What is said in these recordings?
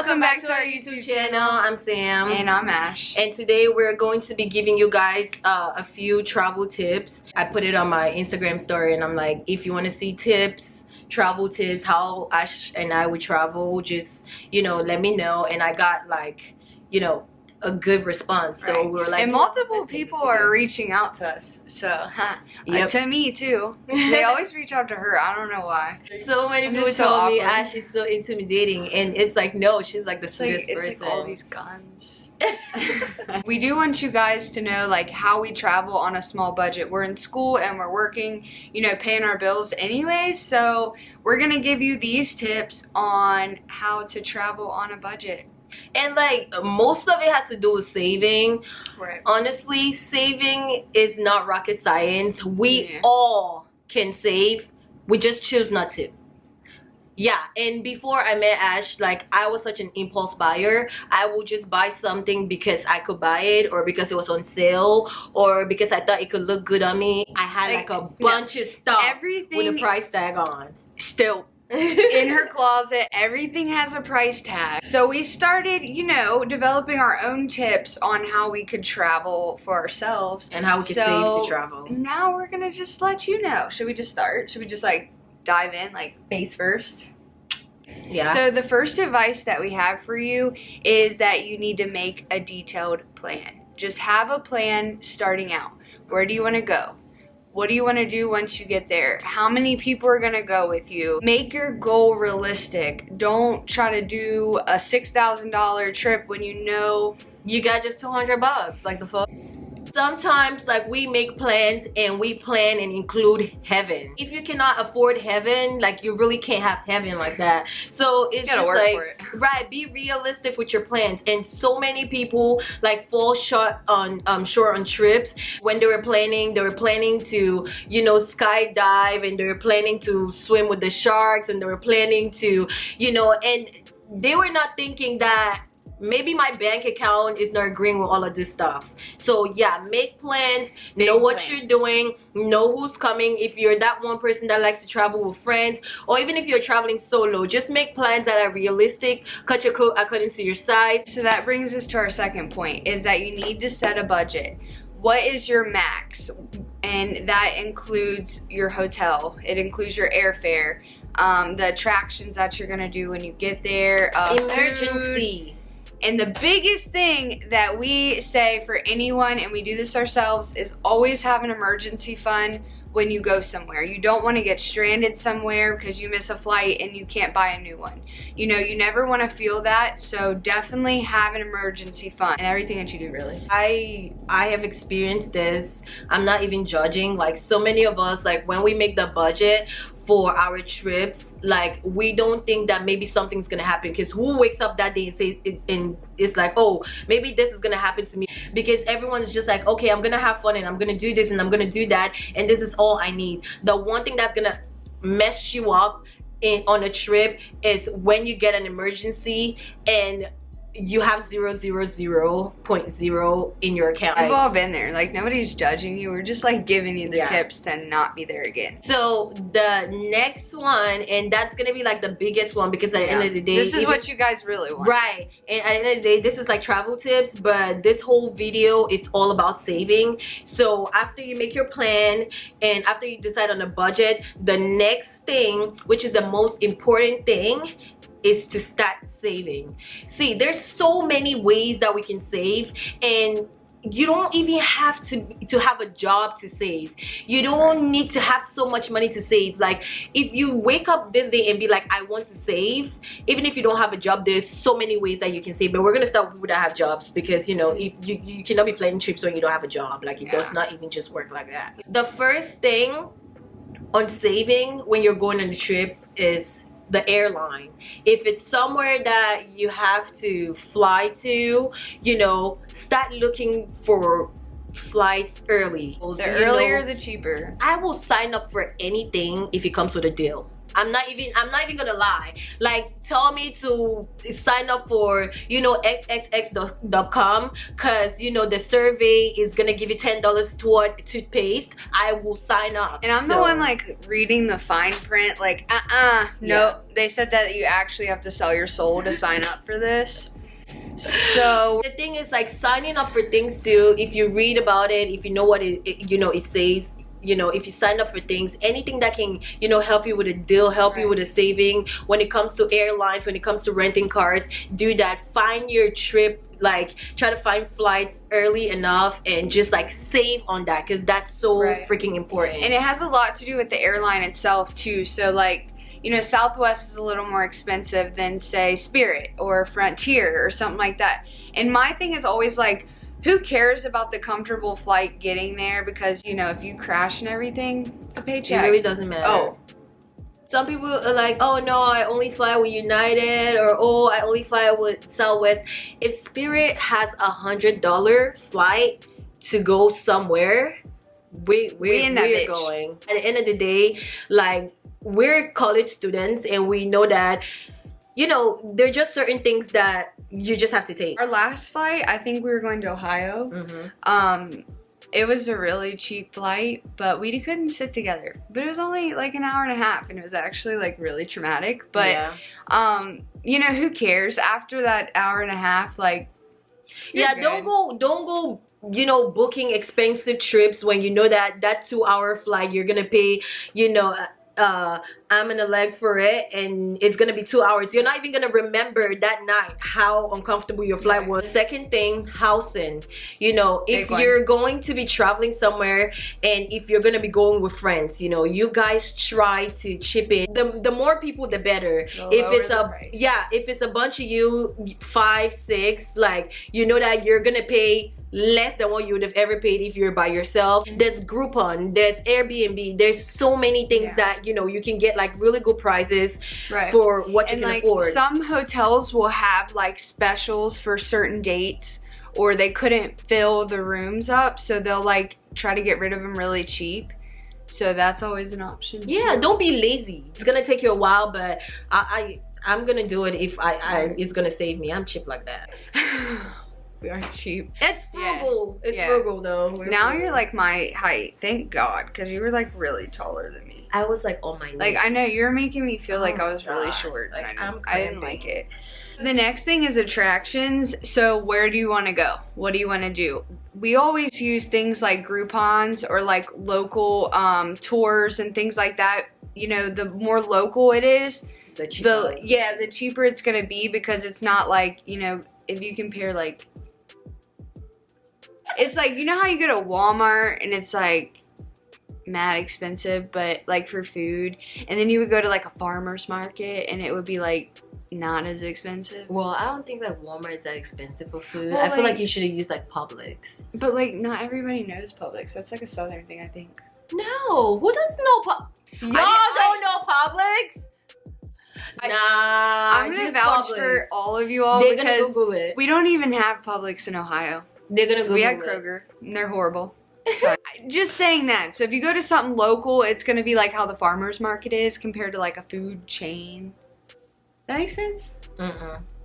Welcome back to our YouTube channel. I'm Sam. And I'm Ash. And today we're going to be giving you guys a few travel tips. I put it on my Instagram story and I'm like, if you want to see tips, travel tips, how Ash and I would travel, just, let me know. And I got a good response. Right. So we were like, and multiple people are reaching out to us. So to me too. They always reach out to her. I don't know why. So many people told me Ash is so intimidating, and it's like, no, she's like the sweetest person. It's like all these guns. We do want you guys to know how we travel on a small budget. We're in school and we're working, paying our bills anyway. So we're gonna give you these tips on how to travel on a budget. And most of it has to do with saving. Right. Honestly, saving is not rocket science. We all can save. We just choose not to. Yeah, and before I met Ash, I was such an impulse buyer. I would just buy something because I could buy it, or because it was on sale, or because I thought it could look good on me. I had a bunch of stuff with a price tag on. Still. In her closet, everything has a price tag. So we started, developing our own tips on how we could travel for ourselves. And how we could save to travel. Now we're gonna just let you know. Should we just start? Should we just dive in face first? Yeah. So the first advice that we have for you is that you need to make a detailed plan. Just have a plan starting out. Where do you want to go? What do you want to do once you get there? How many people are going to go with you? Make your goal realistic. Don't try to do a $6,000 trip when you know you got just $200. Like the fuck? Sometimes we make plans and we plan and include heaven. If you cannot afford heaven, you really can't have heaven like that. So it's just work for it. Right, be realistic with your plans. And so many people fall short on trips. When they were planning to skydive, and they were planning to swim with the sharks, and they were planning to and they were not thinking that maybe my bank account is not agreeing with all of this stuff. So yeah, make plans, know what you're doing, know who's coming. If you're that one person that likes to travel with friends, or even if you're traveling solo, just make plans that are realistic. Cut your coat according to your size. So that brings us to our second point, is that you need to set a budget. What is your max? And that includes your hotel. It includes your airfare, the attractions that you're gonna do when you get there, emergency. Food. And the biggest thing that we say for anyone, and we do this ourselves, is always have an emergency fund when you go somewhere. You don't want to get stranded somewhere because you miss a flight and you can't buy a new one. You never want to feel that, so definitely have an emergency fund in everything that you do, really. I have experienced this. I'm not even judging. So many of us, when we make the budget for our trips, we don't think that maybe something's gonna happen, because who wakes up that day and says it's oh, maybe this is gonna happen to me? Because everyone's just okay, I'm gonna have fun and I'm gonna do this and I'm gonna do that, and this is all I need. The one thing that's gonna mess you up on a trip is when you get an emergency and you have 0.0 in your account. We've all been there. Nobody's judging you. We're just giving you the tips to not be there again. So the next one, and that's gonna be the biggest one, because at the end of the day, this is what you guys really want, right? And at the end of the day, this is travel tips, but this whole video, it's all about saving. So after you make your plan and after you decide on a budget, the next thing, which is the most important thing, is to start saving. See, there's so many ways that we can save, and you don't even have to have a job to save. You don't need to have so much money to save. If you wake up this day and be I want to save, even if you don't have a job, there's so many ways that you can save. But we're gonna start with people that have jobs, because if you cannot be planning trips when you don't have a job. It does not even just work like that. The first thing on saving when you're going on a trip is the airline. If it's somewhere that you have to fly to, start looking for flights early. The earlier the cheaper. I will sign up for anything if it comes with a deal. I'm not even gonna lie. Like, tell me to sign up for, you know, xxx.com, because, you know, the survey is gonna give you $10 toward toothpaste. I will sign up. And I'm the one like reading the fine print, like, no. Yeah. They said that you actually have to sell your soul to sign up for this. So the thing is, like, signing up for things too, if you read about it, if you know what it says, you know, if you sign up for things, anything that can, you know, help you with a deal, help you with a saving, when it comes to airlines, when it comes to renting cars, do that. Find your trip, like, try to find flights early enough and just like save on that, because that's so freaking important. And it has a lot to do with the airline itself too. So like, you know, Southwest is a little more expensive than, say, Spirit or Frontier or something like that. And my thing is always like, who cares about the comfortable flight getting there? Because, you know, if you crash and everything, it's a paycheck. It really doesn't matter. Oh. Some people are like, oh no, I only fly with United, or oh, I only fly with Southwest. If Spirit has $100 flight to go somewhere, we're going. At the end of the day, like, we're college students, and we know that, you know, there are just certain things that you just have to take. Our last flight, I think we were going to Ohio. It was a really cheap flight, but we couldn't sit together. But it was only like an hour and a half, and it was actually like really traumatic. But you know, who cares? After that hour and a half, like, don't go, you know, booking expensive trips when you know that 2-hour flight you're gonna pay, you know, arm and a leg for it, and it's gonna be 2 hours. You're not even gonna remember that night how uncomfortable your flight was. Second thing, housing. You know, if you're going to be traveling somewhere, and if you're gonna be going with friends, you know, you guys try to chip in. The more people, the better. If it's a bunch of you, 5, 6, like, you know that you're gonna pay less than what you would have ever paid if you're by yourself. There's Groupon, there's Airbnb, there's so many things that, you know, you can get like really good prices for what you can afford. Some hotels will have like specials for certain dates, or they couldn't fill the rooms up, so they'll like try to get rid of them really cheap. So that's always an option. Yeah, don't be lazy. It's gonna take you a while, but I'm gonna do it if it's gonna save me. I'm cheap like that. We are cheap. It's frugal. It's frugal though. Now you're like my height. Thank God, because you were like really taller than me. I was like on my knees. Like, I know you're making me feel like I was really short. Like, I didn't like it. The next thing is attractions. So where do you want to go? What do you want to do? We always use things like Groupons or like local tours and things like that. You know, the more local it is, the cheaper it's gonna be, because it's not like, you know, if you compare like, it's like, you know how you go to Walmart and it's like mad expensive, but like for food, and then you would go to like a farmer's market and it would be like not as expensive. Well, I don't think like Walmart is that expensive for food. I feel like you should have used like Publix. But like, not everybody knows Publix. That's like a southern thing, I think. No, who doesn't know Y'all don't know Publix? Nah, I'm gonna vouch for all of you all. They're gonna Google it. We don't even have Publix in Ohio. They're gonna Google it. We had Kroger, and they're horrible. Just saying that. So if you go to something local, it's gonna be like how the farmer's market is compared to like a food chain. That makes sense?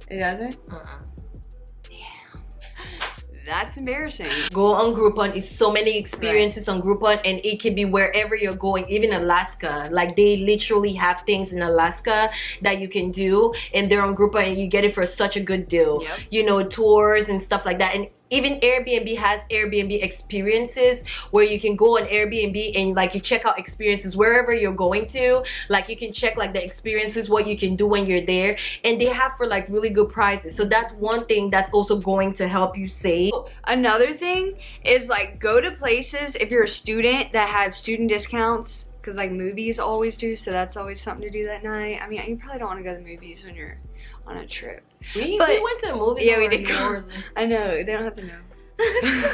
It doesn't? That's embarrassing. Go on Groupon. It's so many experiences on Groupon, and it can be wherever you're going, even Alaska. Like, they literally have things in Alaska that you can do, and they're on Groupon, and you get it for such a good deal. You know, tours and stuff like that. And even Airbnb has Airbnb experiences where you can go on Airbnb and like you check out experiences wherever you're going to. Like, you can check like the experiences, what you can do when you're there, and they have for like really good prices. So that's one thing that's also going to help you save. Another thing is like, go to places if you're a student that have student discounts, because like movies always do, so that's always something to do that night. I mean, you probably don't want to go to the movies when you're on a trip. We went to the movies. Yeah, we did. I know, they don't have to know.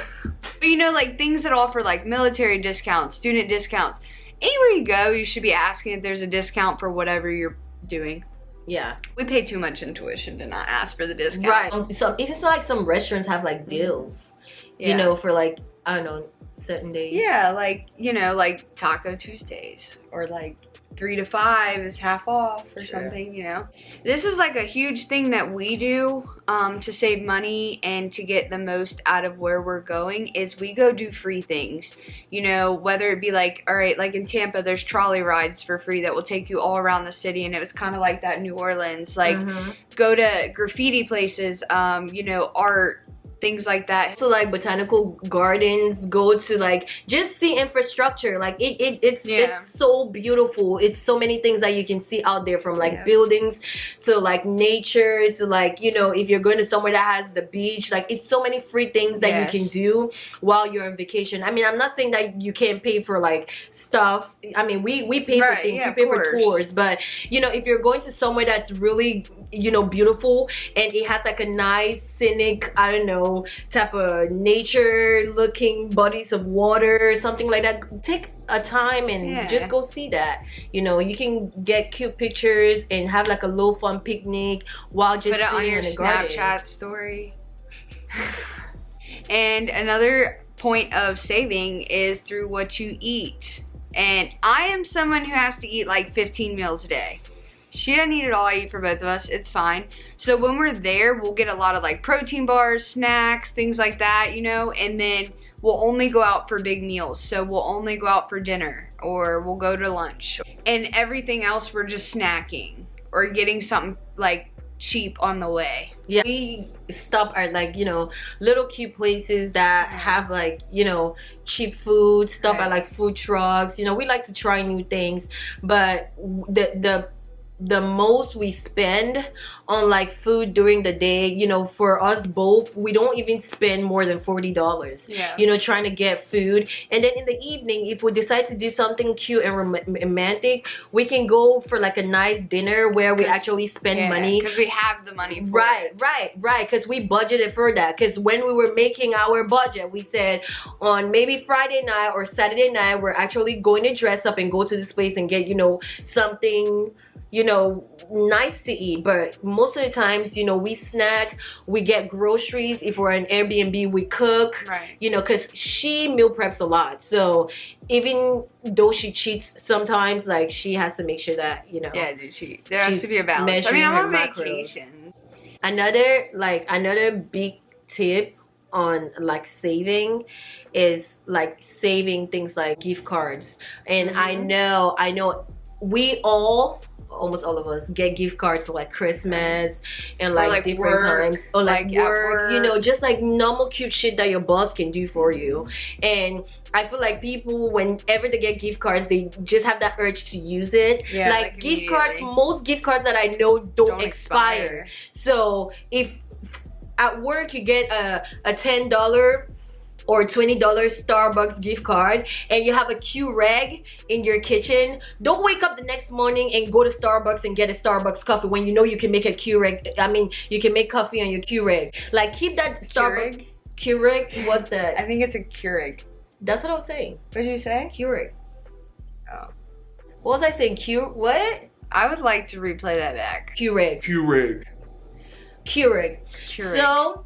But you know, like things that offer like military discounts, student discounts. Anywhere you go, you should be asking if there's a discount for whatever you're doing. Yeah. We pay too much in tuition to not ask for the discount. Right. So if it's like some restaurants have like deals, you know, for like, I don't know, certain days. Yeah, like, you know, like Taco Tuesdays or like 3 to 5 is half off or something, you know. This is like a huge thing that we do to save money and to get the most out of where we're going is we go do free things. You know, whether it be like, all right, like in Tampa, there's trolley rides for free that will take you all around the city, and it was kind of like that in New Orleans. Like, go to graffiti places, you know, art, things like that. So like botanical gardens, go to like just see infrastructure. Like it's so beautiful. It's so many things that you can see out there, from like buildings to like nature to like, you know, if you're going to somewhere that has the beach, like it's so many free things that you can do while you're on vacation. I mean, I'm not saying that you can't pay for like stuff. I mean, we pay for things, we pay for tours, but you know, if you're going to somewhere that's really, you know, beautiful and it has like a nice scenic, I don't know, type of nature looking bodies of water or something like that, take a time and just go see that. You know, you can get cute pictures and have like a little fun picnic while just put it on your Snapchat story. And another point of saving is through what you eat. And I am someone who has to eat like 15 meals a day. She doesn't eat it all. I eat for both of us. It's fine. So when we're there, we'll get a lot of like protein bars, snacks, things like that, you know, and then we'll only go out for big meals. So we'll only go out for dinner, or we'll go to lunch, and everything else we're just snacking or getting something like cheap on the way. Yeah, we stop at like, you know, little cute places that have like, you know, cheap food, stop at like food trucks. You know, we like to try new things, but the most we spend on like food during the day, you know, for us both, we don't even spend more than $40, you know, trying to get food. And then in the evening, if we decide to do something cute and romantic, we can go for like a nice dinner where we actually spend money, because we have the money for it. Right, because we budgeted for that. Because when we were making our budget, we said on maybe Friday night or Saturday night, we're actually going to dress up and go to this place and get, you know, something, you know, nice to eat. But most of the times, you know, we snack, we get groceries. If we're on Airbnb, we cook, you know, because she meal preps a lot. So even though she cheats sometimes, like she has to make sure that, you know, I do cheat. There has to be a balance. I mean, I'm on vacation. Another big tip on like saving is like saving things like gift cards. And I know we almost all of us get gift cards for like Christmas and like different times, or like work, you know, just like normal cute shit that your boss can do for you. And I feel like people, whenever they get gift cards, they just have that urge to use it. Like gift cards, most gift cards that I know don't expire. So if at work you get a $10 or $20 Starbucks gift card and you have a Keurig in your kitchen, don't wake up the next morning and go to Starbucks and get a Starbucks coffee when you know you can make a Keurig. I mean, you can make coffee on your Keurig. Like, keep that Starbucks Keurig. What's that? I think it's a Keurig. That's what I was saying. What did you say? Keurig. Oh. What was I saying? What? I would like to replay that back. Keurig. So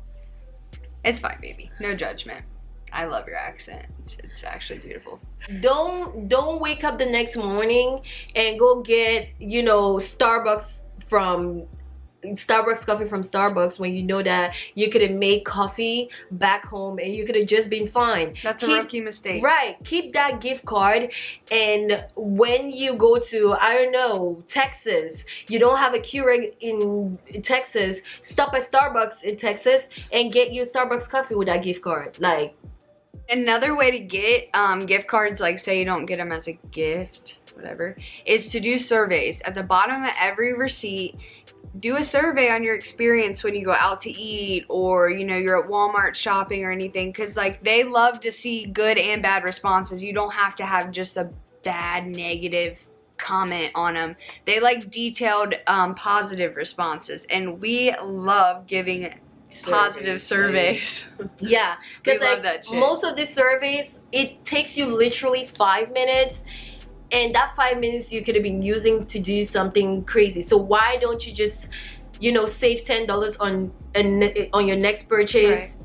it's fine, baby. No judgment. I love your accent. It's actually beautiful. Don't wake up the next morning and go get, you know, Starbucks coffee from Starbucks when you know that you could have made coffee back home and you could have just been fine. That's a rookie mistake. Right. Keep that gift card, and when you go to, I don't know, Texas, you don't have a Keurig in Texas, stop at Starbucks in Texas and get you a Starbucks coffee with that gift card. Like, another way to get gift cards, like say you don't get them as a gift, whatever, is to do surveys. At the bottom of every receipt, do a survey on your experience when you go out to eat, or, you know, you're at Walmart shopping or anything, because like they love to see good and bad responses. You don't have to have just a bad negative comment on them. They like detailed positive responses, and we love giving positive surveys. Yeah, because like most of these surveys, it takes you literally 5 minutes, and that 5 minutes you could have been using to do something crazy. So why don't you just, you know, save $10 on your next purchase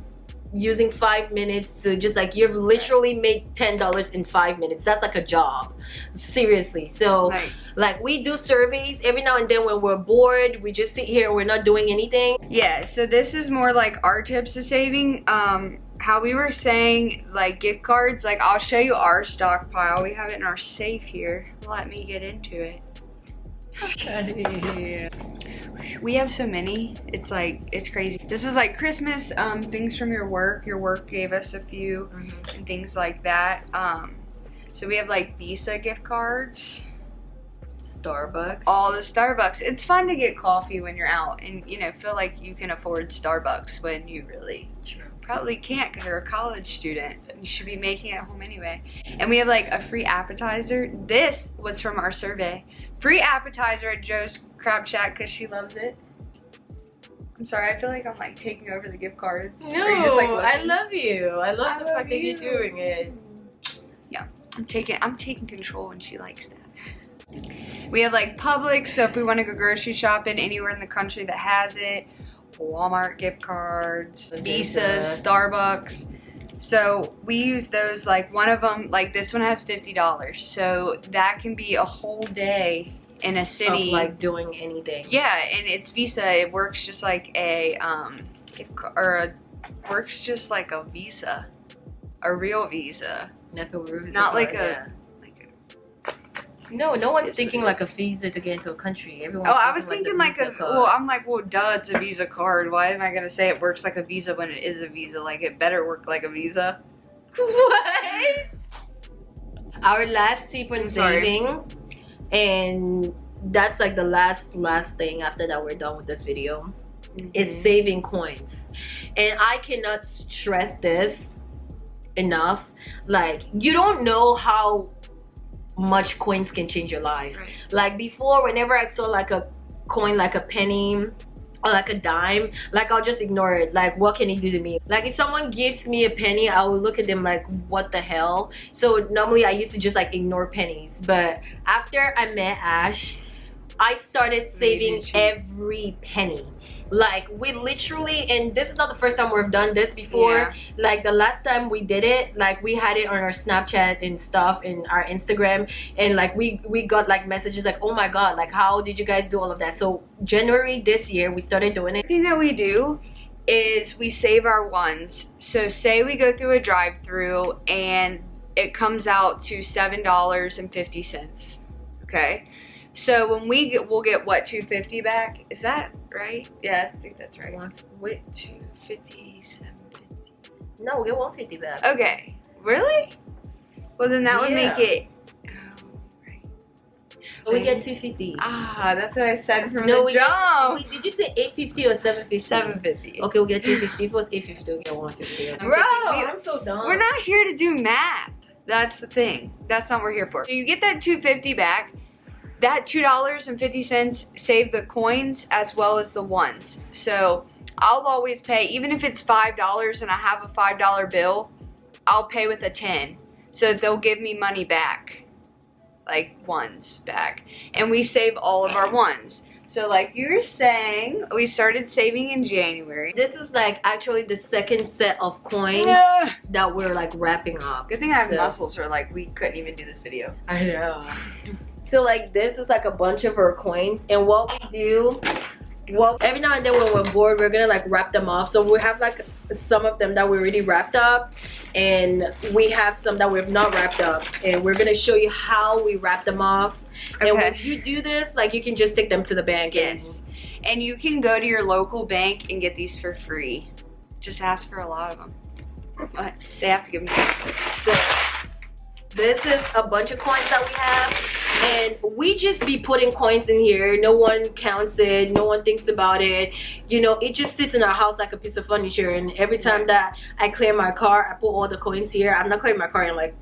using 5 minutes to just like, you've literally made $10 in 5 minutes. That's like a job, seriously. So like we do surveys every now and then when we're bored. We just sit here and we're not doing anything. Yeah, so this is more like our tips to saving. How we were saying, like gift cards, like I'll show you our stockpile. We have it in our safe here. Let me get into it. Okay. We have so many, it's like, it's crazy. This was like Christmas, things from your work. Your work gave us a few and things like that. So we have like Visa gift cards. Starbucks. All the Starbucks. It's fun to get coffee when you're out and, you know, feel like you can afford Starbucks when you really probably can't because you're a college student. You should be making it at home anyway. And we have like a free appetizer. This was from our survey. Free appetizer at Joe's Crab Shack because she loves it. I'm sorry, I feel like I'm like taking over the gift cards. No, Or you just, like, I love you. I love the fact that you're doing it. Yeah, I'm taking control when she likes that. We have like Publix, so if we want to go grocery shopping anywhere in the country that has it. Walmart gift cards, Visa, Starbucks. So we use those, like one of them, like this one has $50. So that can be a whole day in a city. Of like doing anything. Yeah, and it's Visa. It works just like a gift card, or works just like a Visa, a real Visa. Not like a. No one's thinking like a visa to get into a country. Everyone's I was thinking like a, well, I'm like, well, duh, it's a Visa card. Why am I going to say it works like a Visa when it is a Visa? Like, it better work like a Visa. What? Our last tip on saving, and that's like the last thing after that we're done with this video, is saving coins. And I cannot stress this enough. Like, you don't know how much coins can change your life. Like before, whenever I saw like a coin, like a penny or like a dime, like I'll just ignore it. Like, what can it do to me? Like if someone gives me a penny, I will look at them like, what the hell? So normally I used to just like ignore pennies, but after I met Ash, I started saving every penny. Like we literally, and this is not the first time we've done this before. Like the last time we did it, like we had it on our Snapchat and stuff and our Instagram, and like we got like messages like, oh my god, like how did you guys do all of that? So January this year we started doing it. The thing that we do is we save our ones. So say we go through a drive-through and it comes out to $7.50. Okay, so when we'll get what, $2.50 back? Is that right? Yeah, I think that's right. Wait, $2.50, $7.50. No, we'll get $1.50 back. Okay, really? Well, then that would make it. We get $2.50. Ah, that's what I said from the jump. Wait, did you say $8.50 or $7.50? $7.50. Okay, we'll get $2.50. If it was $8.50, we'll get $1.50. Bro, I'm so dumb. We're not here to do math. That's the thing. That's not what we're here for. So you get that $2.50 back. That $2.50 save the coins as well as the ones. So I'll always pay, even if it's $5 and I have a $5 bill, I'll pay with a 10. So they'll give me money back, like ones back. And we save all of our ones. So like you were saying, we started saving in January. This is like actually the second set of coins that we're like wrapping up. Good thing I have muscles, or like we couldn't even do this video. I know. So like this is like a bunch of our coins, and what we do, well, every now and then when we're bored, we're gonna like wrap them off. So we have like some of them that we already wrapped up, and we have some that we've not wrapped up, and we're gonna show you how we wrap them off. Okay. And when you do this, like you can just take them to the bank. Yes, and you can go to your local bank and get these for free. Just ask for a lot of them, but they have to give them. So this is a bunch of coins that we have, and we just be putting coins in here. No one counts it, no one thinks about it. You know, it just sits in our house like a piece of furniture, and every time that I clear my car, I put all the coins here. I'm not clearing my car in like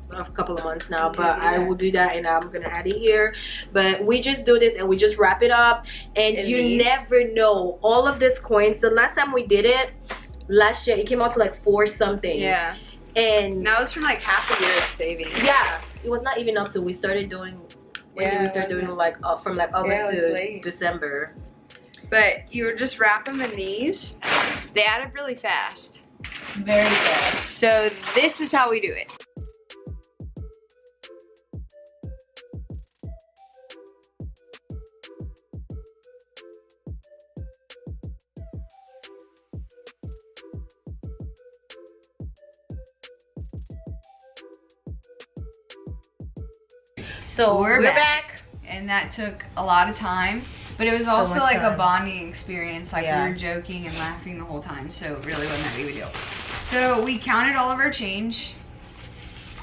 a couple of months now, but I will do that, and I'm gonna add it here. But we just do this and we just wrap it up, and you never know. All of these coins, the last time we did it last year, it came out to like 4 something. Yeah. And that was from like half a year of saving. Yeah, it was not even up to we started doing. When did we start doing like from like August to December? But you would just wrap them in these. They add up really fast. Very fast. So this is how we do it. So we're back. And that took a lot of time, but it was also much like a time. bonding experience. Like Yeah. we were joking and laughing the whole time, so it really wasn't that big of a deal. So we counted all of our change.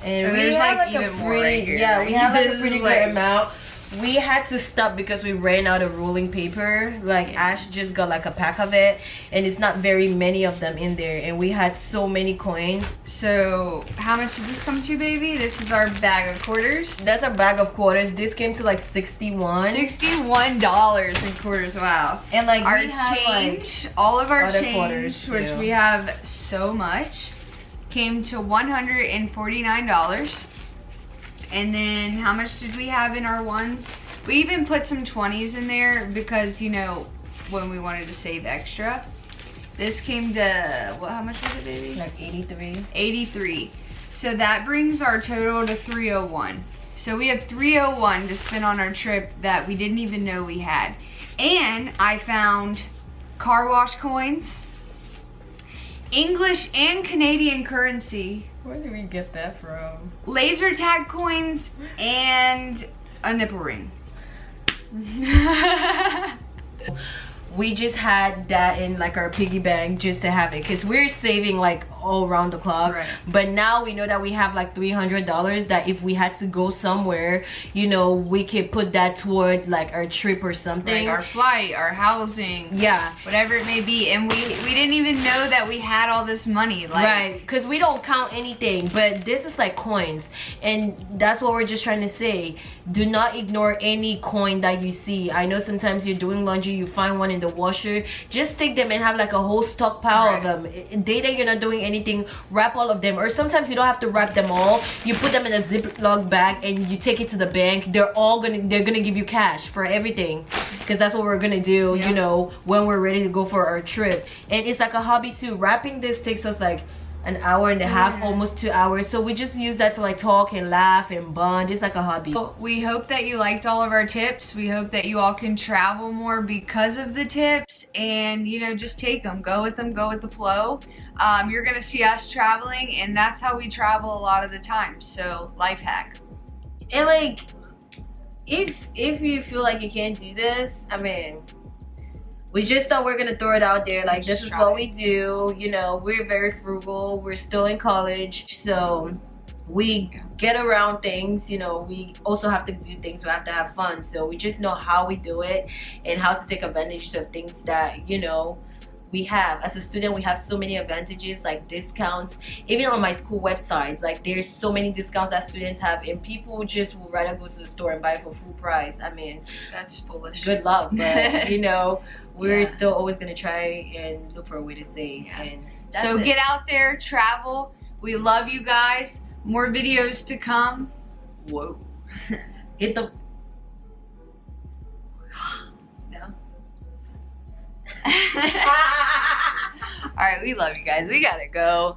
And So we there's have like even more right here. Yeah, we have like a This pretty is good like- amount. We had to stop because we ran out of rolling paper. Like Ash just got like a pack of it, and it's not very many of them in there, and we had so many coins. So how much did this come to, baby? This is our bag of quarters. That's a bag of quarters. This came to like 61. $61 in quarters. Wow. And like Our we have change, all of our other change, quarters, which too. we have so much, came to $149. And then how much did we have in our ones? We even put some 20s in there because, you know, when we wanted to save extra. This came to, what? How much was it, baby? like 83. 83. So that brings our total to 301. So we have 301 to spend on our trip that we didn't even know we had. And I found car wash coins, English and Canadian currency, Where did we get that from? laser tag coins, and a nipple ring. We just had that in like our piggy bank just to have it, because we're saving like all around the clock. Right. But now we know that we have like $300 that if we had to go somewhere, you know, we could put that toward like our trip or something. Like our flight, our housing, Yeah. whatever it may be. And we didn't even know that we had all this money. Like, Right, because we don't count anything, but this is like coins, and that's what we're just trying to say. Do not ignore any coin that you see. I know sometimes you're doing laundry, you find one in the washer, just take them and have like a whole stockpile of them. Day that you're not doing anything, wrap all of them. Or sometimes you don't have to wrap them all, you put them in a Ziploc bag and you take it to the bank. They're gonna give you cash for everything, because that's what we're gonna do. Yeah. You know, when we're ready to go for our trip. And it's like a hobby too. Wrapping this takes us like an hour and a half, almost 2 hours. So we just use that to like talk and laugh and bond. It's like a hobby. we hope that you liked all of our tips. We hope that you all can travel more because of the tips, and you know, just take them, go with the flow. You're gonna see us traveling, and that's how we travel a lot of the time. So life hack. And like, if you feel like you can't do this, I mean, we just thought we're gonna throw it out there. Like, this is what we do. You know, we're very frugal. We're still in college, so we get around things. You know, we also have to do things. We have to have fun. So we just know how we do it and how to take advantage of things that, you know, we have. As a student, we have so many advantages, like discounts. Even on my school websites, like there's so many discounts that students have, and people just would rather go to the store and buy it for full price. I mean, That's foolish. good luck, but you know, we're still always gonna try and look for a way to save. And that's So it. get out there, travel. We love you guys. More videos to come. Whoa. Hit the No. All right, we love you guys. We gotta go.